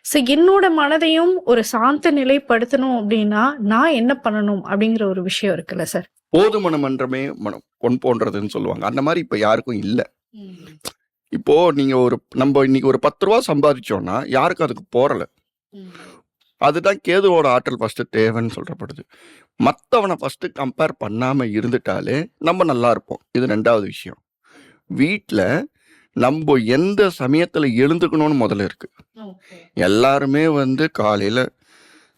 So என்னோட மனதையும் ஒரு சாந்த நிலைப்படுத்தணும் அப்படின்னா, நான் என்ன பண்ணணும் அப்படிங்கிற ஒரு விஷயம் இருக்குல்ல சார்? போதுமன மன்றமே மனம் பொன் போன்றதுன்னு சொல்லுவாங்க. அந்த மாரி இப்ப யாருக்கும் இல்ல. ம். இப்போ நீங்க நம்ம இன்னைக்கு ஒரு ரூ. 10 சம்பாதிச்சோம்னா, யாருக்கும் அதுக்கு போறல. ம். அதுதான் கேதுவோட ஆற்றல் ஃபர்ஸ்ட்டு தேவைன்னு சொல்லப்படுது. மத்தவன ஃபர்ஸ்ட்டு கம்பேர் பண்ணாம இருந்துட்டாலே, நம்ம நல்லா இருப்போம். இது 2வது விஷயம். வீட்ல நம்ப எந்த சமயத்துல எழுந்துக்கணும்னு முதல்ல இருக்கு. ஓகே. எல்லாருமே காலையில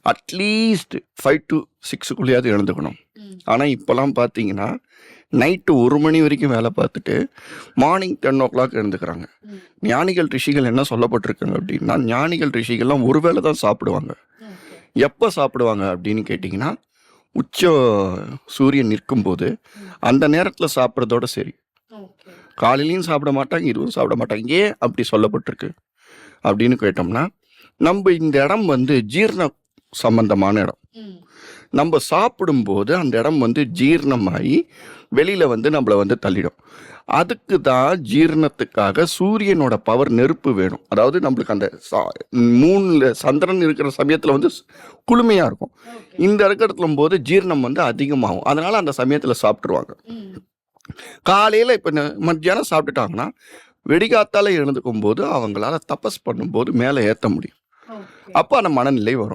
அட்லீஸ்ட் 5 to 6க்குள்ளயாவது எழுந்துக்கணும். ம். ஆனா இப்பலாம் பார்த்தீங்கன்னா, நைட்டு 1 மணி வரைக்கும் வேலை பார்த்துட்டு, மார்னிங் 10:00 எழுந்துக்கிறாங்க. ம். ஞானிகள், ரிஷிகள் என்ன சொல்லப்பட்டிருக்காங்க அப்படின்னா, ஞானிகள், ரிஷிகள்லாம் ஒரு வேளை தான் சாப்பிடுவாங்க. ஓகே. எப்ப சாப்பிடுவாங்க அப்படின்னு கேட்டிங்கன்னா, உச்ச சூரியன் நிற்கும்போது, ம். அந்த நேரத்துல சாப்பிடுறதோட சரி. ஓகே. காலையிலயும் சாப்பிட மாட்டாங்க, இதுவும் சாப்பிட மாட்டாங்க. ஏன் அப்படி சொல்லப்பட்டிருக்கு அப்படின்னு கேட்டோம்னா, நம்ப இந்த இடம் ஜீரண சம்பந்தமான இடம். ம். நம்ம சாப்பிடும்போது அந்த இடம் ஜீரணமாகி வெளியில நம்மள தள்ளிடும். அதுக்கு தான் ஜீரணத்துக்காக சூரியனோட பவர் நெருப்பு வேணும். அதாவது நம்மளுக்கு அந்த மூணுல சந்திரன் இருக்கிற சமயத்துல குளுமையா இருக்கும். ஓகே. இந்த இடத்துல போது ஜீரணம் அதிகமாகும். அதனால அந்த சமயத்துல சாப்பிட்டுருவாங்க. ம். காலையில காலையில இப்ப மத்தியானம் சாப்பிட்டுட்டாங்கன்னா, வெடிகாத்தால எழுந்துக்கும் போது அவங்களால தபஸ் பண்ணும்போது மேல ஏத்த முடியும். ஓகே. அப்ப அந்த மனநிலை வரும்.